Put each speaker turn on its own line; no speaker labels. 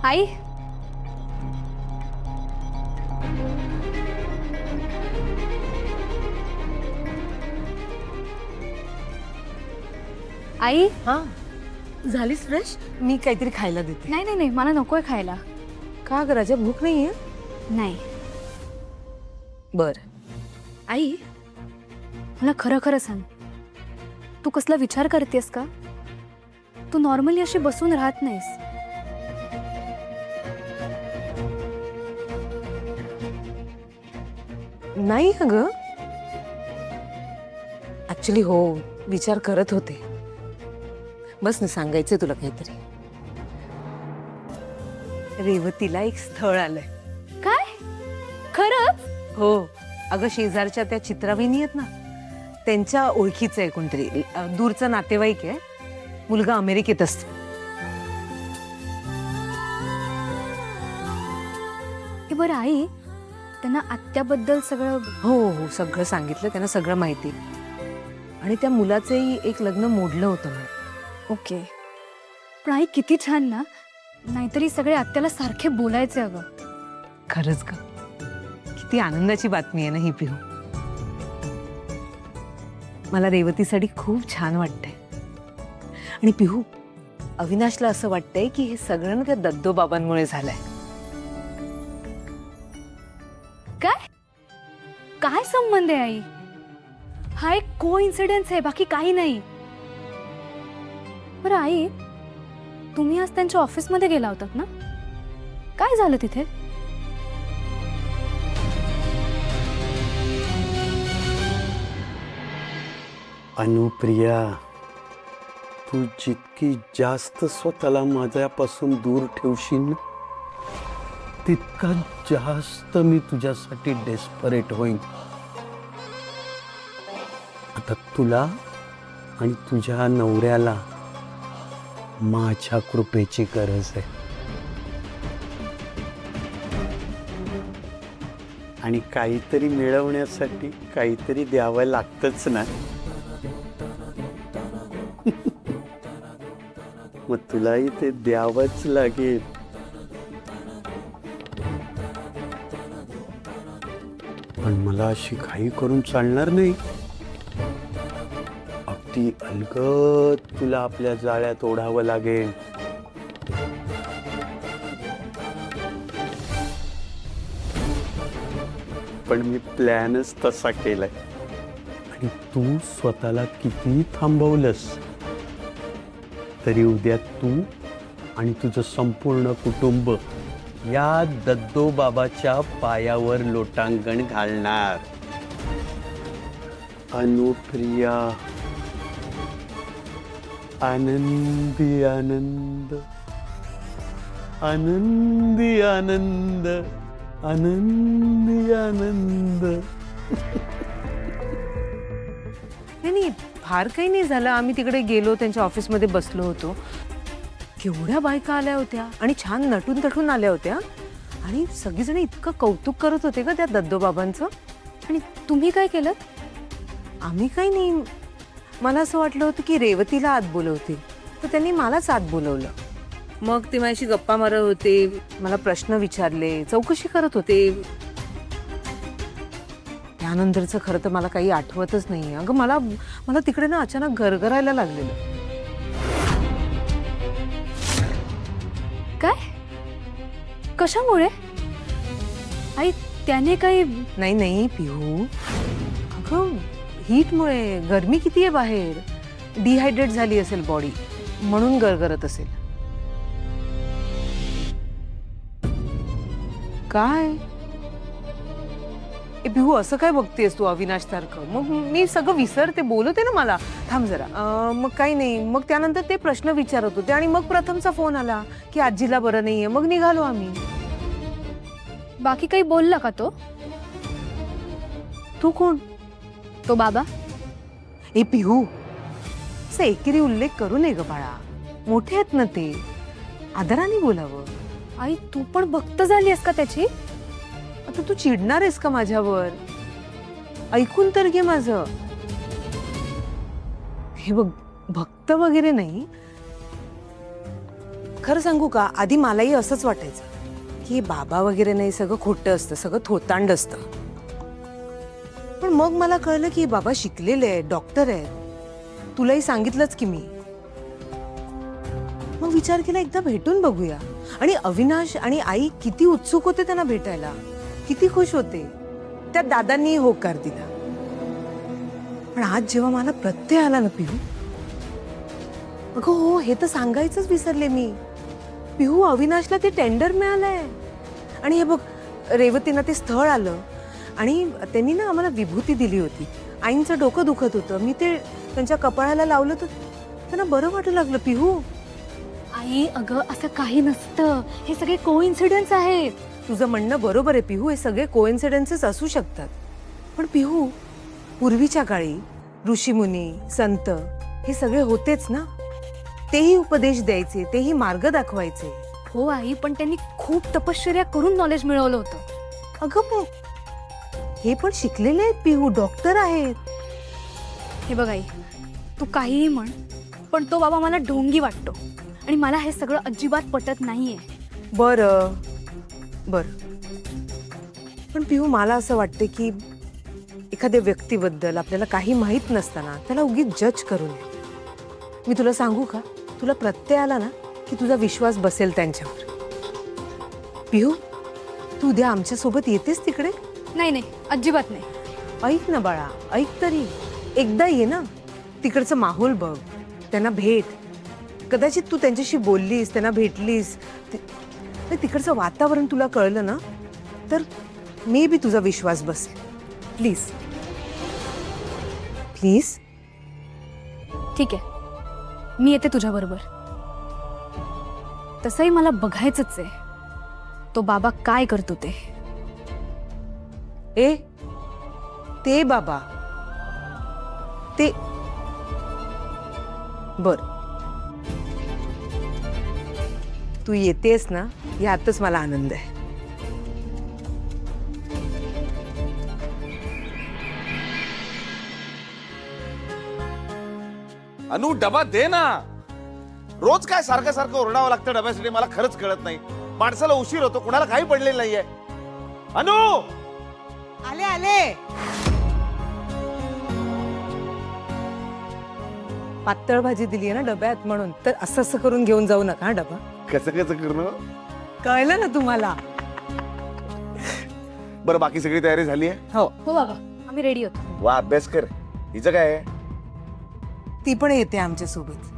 आई, आई.
हा, झालीस फ्रेश? मी काहीतरी खायला देते.
नाही नाही नाही, मला नकोय खायला.
का ग राजा, भूक नाहीये?
नाही
बर.
आई, मला खरं खरं सांग, तू कसला विचार करतेस का? तू नॉर्मली अशी बसून राहत नाहीस.
नाही ग, ऍक्च्युली हो, विचार करत होते. बस ना, सांगायचंय तुला काहीतरी. रेवतीला एक स्थळ आलंय.
काय? खरंच?
हो, अगं शेजारच्या त्या चित्राविनी आहेत ना, त्यांच्या ओळखीचं आहे कोणतरी, दूरचा नातेवाईक आहे. मुलगा अमेरिकेत असतो.
हे बरं आई, त्यांना आत्याबद्दल सगळं?
हो हो, सगळं सांगितलं त्यांना, सगळं माहिती. आणि त्या मुलाचंही एक लग्न मोडलं होतं म्हणे.
ओके. पण आई किती छान ना, नाहीतरी सगळे आत्याला सारखे बोलायचे. अगं
खरंच ग, किती आनंदाची बातमी आहे ना ही पिहू. मला रेवतीसाठी खूप छान वाटतंय. आणि पिहू, अविनाशला असं वाटतंय की हे सगळं ना त्या दत्तोबाबांमुळे झालंय.
काय काय संबंध आहे आई? हा एक कोइन्सिडेन्स आहे, बाकी काही नाही. बरं आई, तुम्ही आज त्यांच्या ऑफिसमध्ये गेला होतात ना? काय झालं तिथे?
अनुप्रिया, तू जितकी जास्त स्वतःला माझ्यापासून दूर ठेवशील ना, तितका जास्त मी तुझ्यासाठी डेस्परेट होईन. आता तुला आणि तुझ्या नवऱ्याला माझ्या कृपेची गरज आहे. आणि काहीतरी मिळवण्यासाठी काहीतरी द्यावं लागतंच ना. मग तुलाही ते द्यावंच लागेल. पण मला अशी घाई करून चालणार नाही. अगदी अलगद तुला आपल्या जाळ्यात ओढावं लागेल. पण मी प्लॅनच तसा केलाय. आणि तू स्वतःला किती थांबवलंस तरी उद्या तू आणि तुझं संपूर्ण कुटुंब या दत्तोबाबाच्या पायावर लोटांगण घालणार. अनुप्रिया, आनंदी आनंद, आनंदी आनंद, आनंदी आनंद.
नाही, फार काही नाही झालं. आम्ही तिकडे गेलो, त्यांच्या ऑफिसमध्ये बसलो होतो. केवढ्या बायका आल्या होत्या आणि छान नटून तटून आल्या होत्या. आणि सगळेजण इतकं कौतुक करत होते का त्या दत्तोबाबांचं.
आणि तुम्ही काय केलं?
आम्ही काही नाही, मला असं वाटलं होतं की रेवतीला आत बोलवतील, तर त्यांनी मलाच आत बोलवलं. मग ते माझ्याशी गप्पा मारत होते, मला प्रश्न विचारले, चौकशी करत होते. त्यानंतरचं खरं तर मला काही आठवतच नाही. अगं मला तिकडे ना अचानक गरगरायला लागलेलं.
काय? कशामुळे? आई, त्याने काही?
नाही नाही पिहू, अगं हीटमुळे, गरमी किती आहे बाहेर, डिहायड्रेट झाली असेल बॉडी, म्हणून गरगरत असेल. काय ए पिहू, असं काय बघतेस तू अविनाश सारखं? मग मी सगळं विसरते, बोलवते ना मला. थांब जरा. मग काही नाही. मग त्यानंतर ते प्रश्न विचारत होते आणि मग प्रथमचा फोन आला की आजीला बरं नाहीये. मग निघालो आम्ही.
बाकी काही बोलला का तो?
तू कोण?
तो बाबा.
ए पिहू, असं एकेरी उल्लेख करू नये ग बाळा. मोठे आहेत ना ते, आदराने बोलावं.
आई, तू पण भक्त झाली आहेस का त्याची?
आता तू चिडणार आहेस का माझ्यावर? ऐकून तर घे माझं. हे बघ, भक्त वगैरे नाही, खरं सांगू का, आधी मलाही असंच वाटायचं की बाबा वगैरे नाही, सगळं खोटं असतं, सगळं थोतांड असतं. पण मग मला कळलं की बाबा शिकलेले आहेत, डॉक्टर आहेत. तुलाही सांगितलंच की मी. मग विचार केला एकदा भेटून बघूया. आणि अविनाश आणि आई किती उत्सुक होते त्यांना भेटायला, किती खुश होते. त्या दादांनी होकार दिला. पण आज जेव्हा मला प्रत्यय आला ना पिहू, अगं हो, हे तर सांगायचंच विसरले मी. पिहू, अविनाशला ते टेंडर मिळालंय. आणि हे बघ, रेवतींना ते स्थळ आलं आणि त्यांनी ना आम्हाला विभूती दिली होती. आईंचं डोकं दुखत होतं, मी ते त्यांच्या कपाळाला लावलं तर त्यांना बरं वाटू लागलं. पिहू,
आई अगं असं काही नसतं, हे सगळे कोइन्सिडन्स आहेत.
तुझं म्हणणं बरोबर आहे पिहू, हे सगळे कोइन्सिडन्सेस असू शकतात. पण पिहू, पूर्वीच्या काळी ऋषीमुनी, संत हे सगळे होतेच ना. तेही उपदेश द्यायचे, तेही मार्ग दाखवायचे.
हो आई, पण त्यांनी खूप तपश्चर्या करून नॉलेज मिळवलं होतं.
अगं पण हे पण शिकलेले आहेत पिहू, डॉक्टर आहेत.
हे बघ आई, तू काहीही म्हण, पण तो बाबा मला ढोंगी वाटतो आणि मला हे सगळं अजिबात पटत नाहीये.
बरं बरं, पण पिहू, मला असं वाटतं की एखाद्या व्यक्तीबद्दल आपल्याला काही माहीत नसताना त्याला उगीच जज करू नये. मी तुला सांगू का, तुला प्रत्यय आला ना की तुझा विश्वास बसेल त्यांच्यावर. पिहू, तू उद्या आमच्यासोबत येतेस तिकडे?
नाही नाही, अजिबात नाही.
ऐक ना बाळा, ऐक तरी. एकदा ये ना, तिकडचं माहोल बघ, त्यांना भेट. कदाचित तू त्यांच्याशी बोललीस, त्यांना भेटलीस, तिकडचं वातावरण तुला कळलं ना, तर मे बी तुझा विश्वास बसेल. Please please.
ठीक आहे, मी येते तुझ्याबरोबर. तसंही मला बघायचंच आहे तो बाबा काय करतो ते.
ए, ते बाबा ते बर, तू येतेस ना, यातच मला आनंद आहे.
अनु, डबा दे ना. रोज काय सारखं सारखं ओरडावं लागतं डब्यासाठी, मला खरंच कळत नाही. माणसाला उशीर होतो, कुणाला काही पडलेलं नाहीये. अनु,
आले आले. पातळ भाजी दिली ना डब्यात, म्हणून तर असं असं करून घेऊन जाऊ नका हा डबा.
कसं कसं करणं.
कळलं ना तुम्हाला?
बरं, बाकी सगळी तयारी झाली आहे?
हो,
हो बाबा, आम्ही रेडी होतो.
वा, अभ्यास कर. हिचं काय आहे?
ती पण येते आमच्या सोबत.